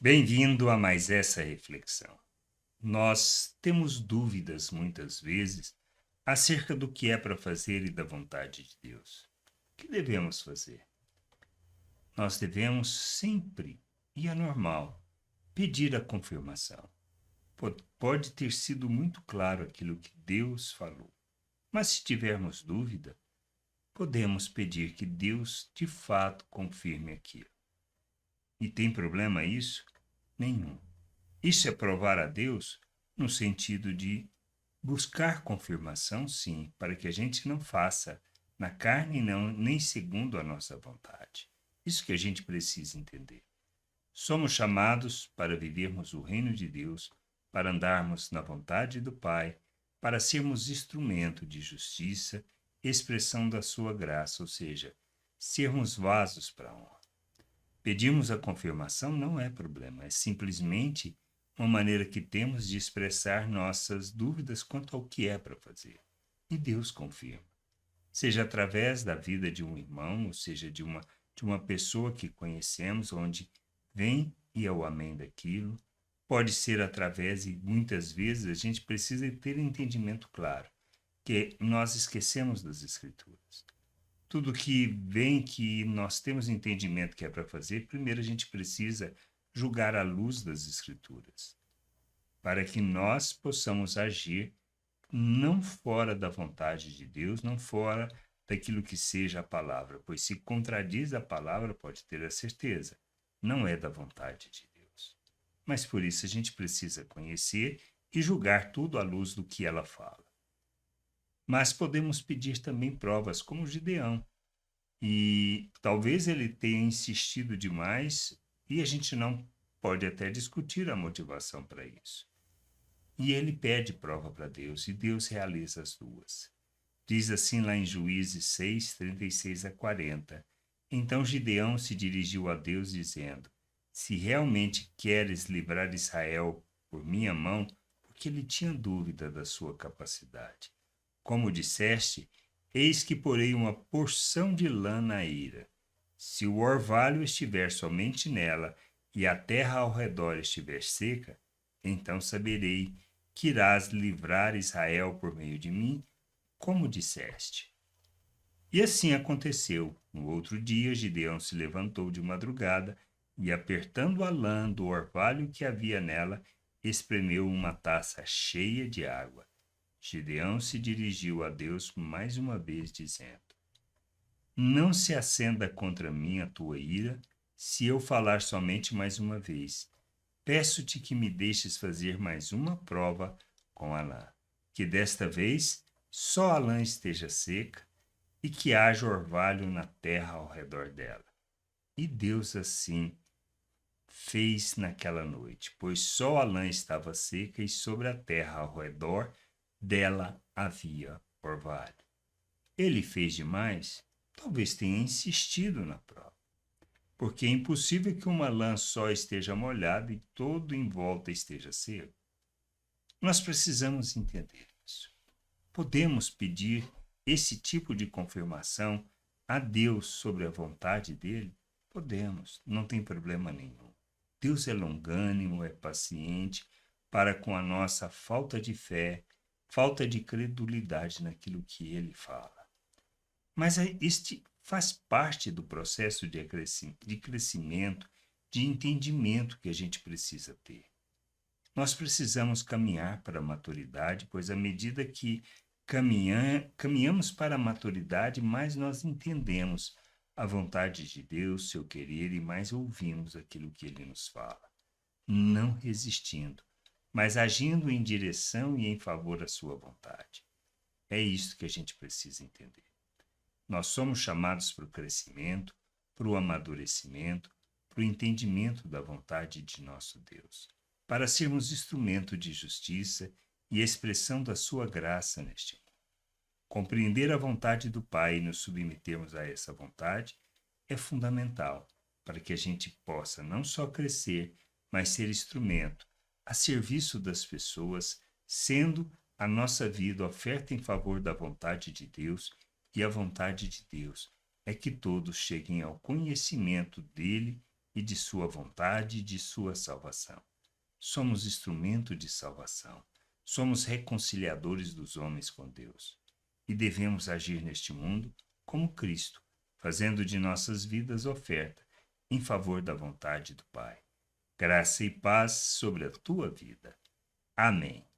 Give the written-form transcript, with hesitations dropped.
Bem-vindo a mais essa reflexão. Nós temos dúvidas muitas vezes acerca do que é para fazer e da vontade de Deus. O que devemos fazer? Nós devemos sempre, e é normal, pedir a confirmação. Pode ter sido muito claro aquilo que Deus falou, mas se tivermos dúvida, podemos pedir que Deus de fato confirme aquilo. E tem problema isso? Nenhum. Isso é provar a Deus no sentido de buscar confirmação, sim, para que a gente não faça na carne não, nem segundo a nossa vontade. Isso que a gente precisa entender. Somos chamados para vivermos o reino de Deus, para andarmos na vontade do Pai, para sermos instrumento de justiça, expressão da sua graça, ou seja, sermos vasos para a honra. Pedirmos a confirmação não é problema, é simplesmente uma maneira que temos de expressar nossas dúvidas quanto ao que é para fazer. E Deus confirma. Seja através da vida de um irmão, ou seja, de uma pessoa que conhecemos, onde vem e é o amém daquilo. Pode ser através, e muitas vezes a gente precisa ter entendimento claro, que nós esquecemos das Escrituras. Tudo que vem que nós temos entendimento que é para fazer, primeiro a gente precisa julgar à luz das Escrituras, para que nós possamos agir não fora da vontade de Deus, não fora daquilo que seja a palavra, pois se contradiz a palavra, pode ter a certeza, não é da vontade de Deus. Mas por isso a gente precisa conhecer e julgar tudo à luz do que ela fala. Mas podemos pedir também provas, como Gideão. E talvez ele tenha insistido demais e a gente não pode até discutir a motivação para isso. E ele pede prova para Deus e Deus realiza as duas. Diz assim lá em Juízes 6, 36 a 40. Então Gideão se dirigiu a Deus dizendo: Se realmente queres livrar Israel por minha mão, porque ele tinha dúvida da sua capacidade. Como disseste, eis que porei uma porção de lã na eira. Se o orvalho estiver somente nela e a terra ao redor estiver seca, então saberei que irás livrar Israel por meio de mim, como disseste. E assim aconteceu. No outro dia, Gideão se levantou de madrugada e, apertando a lã do orvalho que havia nela, espremeu uma taça cheia de água. Gideão se dirigiu a Deus mais uma vez, dizendo: Não se acenda contra mim a tua ira, se eu falar somente mais uma vez. Peço-te que me deixes fazer mais uma prova com a lã, que desta vez só a lã esteja seca e que haja orvalho na terra ao redor dela. E Deus assim fez naquela noite, pois só a lã estava seca e sobre a terra ao redor dela havia orvalho. Ele fez demais? Talvez tenha insistido na prova, porque é impossível que uma lã só esteja molhada e todo em volta esteja seco. Nós precisamos entender isso. Podemos pedir esse tipo de confirmação a Deus sobre a vontade dele? Podemos, não tem problema nenhum. Deus é longânimo, é paciente para com a nossa falta de fé, falta de credulidade naquilo que ele fala. Mas este faz parte do processo de crescimento, de entendimento que a gente precisa ter. Nós precisamos caminhar para a maturidade, pois à medida que caminhamos para a maturidade, mais nós entendemos a vontade de Deus, seu querer, e mais ouvimos aquilo que ele nos fala. Não resistindo, mas agindo em direção e em favor à sua vontade. É isso que a gente precisa entender. Nós somos chamados para o crescimento, para o amadurecimento, para o entendimento da vontade de nosso Deus, para sermos instrumento de justiça e expressão da sua graça neste mundo. Compreender a vontade do Pai e nos submetermos a essa vontade é fundamental para que a gente possa não só crescer, mas ser instrumento a serviço das pessoas, sendo a nossa vida oferta em favor da vontade de Deus, e a vontade de Deus é que todos cheguem ao conhecimento dele e de sua vontade e de sua salvação. Somos instrumento de salvação. Somos reconciliadores dos homens com Deus. E devemos agir neste mundo como Cristo, fazendo de nossas vidas oferta em favor da vontade do Pai. Graça e paz sobre a tua vida. Amém.